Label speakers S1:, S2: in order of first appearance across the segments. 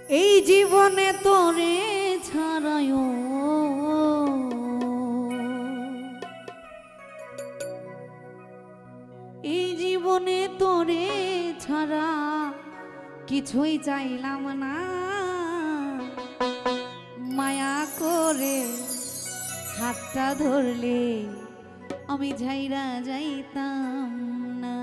S1: এই জীবনে তোরে ছাড়ায়ও এই জীবনে তোরে ছাড়া কিছুই চাইলাম না, মায়া করে হাতটা ধরলে আমি ঝাইরা যাইতাম না।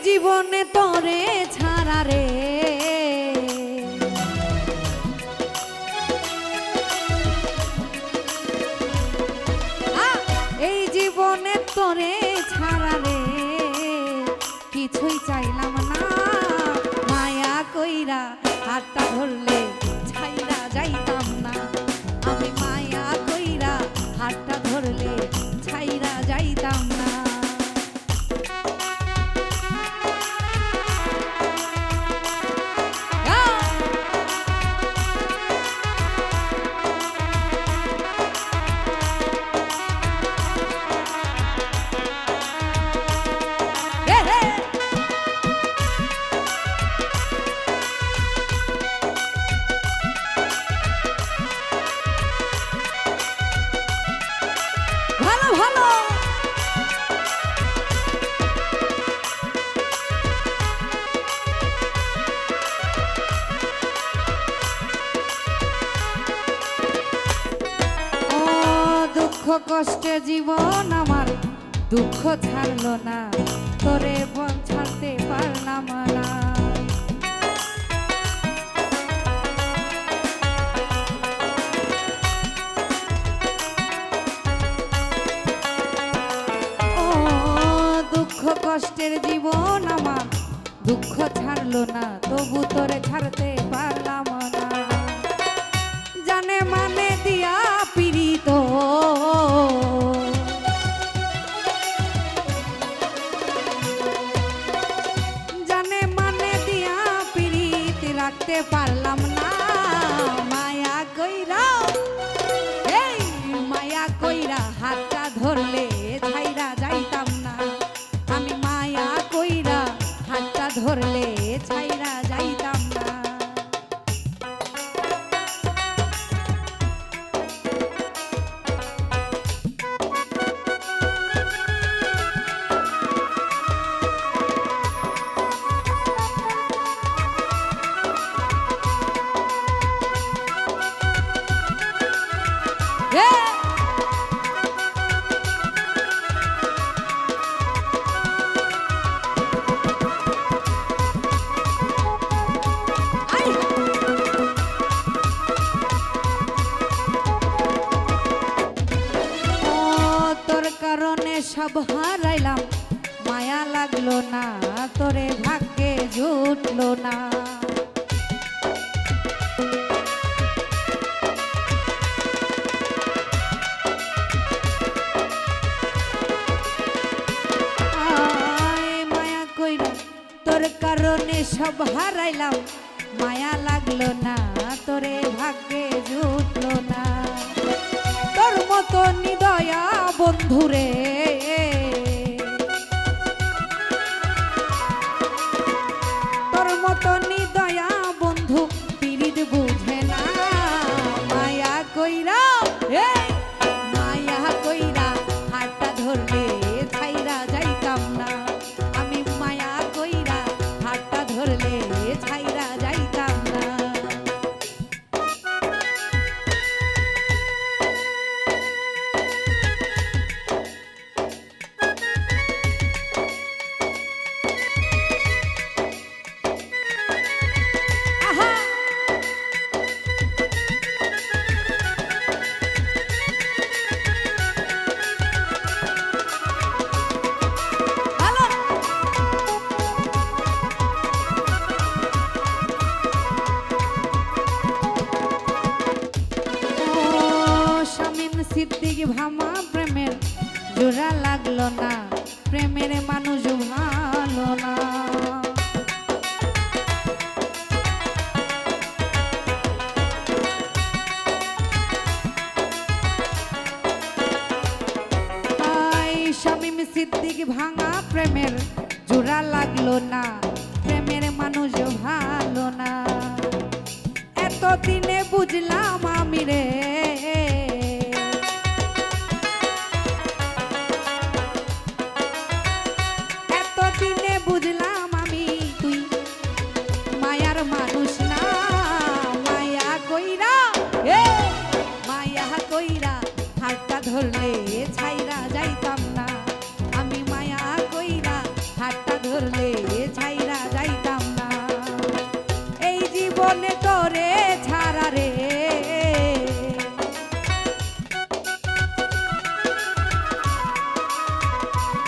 S1: জীবনে তোরে ছাড়া রে এই জীবনে তোরে ছাড়া রে কিছুই চাইলাম না, মায়া কইরা হাতটা ধরলে ছাইরা যাইতাম না। আমি মায়া কইরা হাতটা ধরলে ছাইরা যাইতাম না। কষ্টে জীবন আমার দুঃখ ছাড়লো না, তোরে বল ছাড়তে পারলাম না। ও দুঃখ কষ্টের জীবন আমার দুঃখ ছাড়লো না, তবু তোরে ছাড়তে পারলাম না। জানে মানে দিয়া পীড়িত জানে মানে দিয়া পীড়িত রাখতে পারলাম না। মায়া কইরা এই মায়া কইরা হাতটা ধরলে ছাইরা যাইতাম না। আমি মায়া কইরা হাতটা ধরলে ছাইরা যাইতাম না। সব হারাইলাম, মায়া লাগলো না, তোরে ভাগ্যে জুটলো না। মায়া কইরা তোর কারণে সব হারাইলাম, মায়া লাগলো না, তোরে ভাগ্যে জুটলো না। তোর মতো নিদয়া বন্ধুরে তোর মতো নিদয়া বন্ধু পীড়িত বুঝে না। মায়া কইরা মায়া কইরা হাতটা ধরলে ছাইরা যাইতাম না। আমি মায়া কইরা হাতটা ধরলে ছাইরা যাইতাম না। সিদ্দিক ভামা প্রেমের জোড়া লাগলো না, প্রেমের মানুষ ভালো না। শামীম সিদ্দিক ভাঙা প্রেমের জোড়া লাগলো না, প্রেমের মানুষ ভালো না। এতদিনে বুঝলাম আমি রে, এতদিনে বুঝলাম আমি তুই মায়ার মানুষ না। মায়া কইরা মায়া কইরা হাতটা ধরলে ছাইরা যাইতাম না, আমি মায়া কইরা হাতটা ধরলে ছাইরা যাইতাম না। এই জীবনে তোরে ছাড়া রে,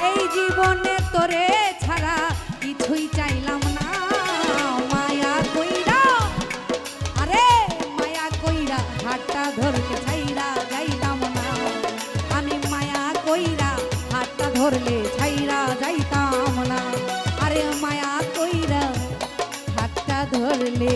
S1: এই জীবনে তোরে ছাড়া কিছুই চাইলাম না। মায়া কইরা আরে মায়া কইরা হাতটা ধরলে ছাইরা যাইতাম না, আমি মায়া কইরা হাতটা ধরলে ছাইরা যাইতাম না। আরে মায়া কইরা হাতটা ধরলে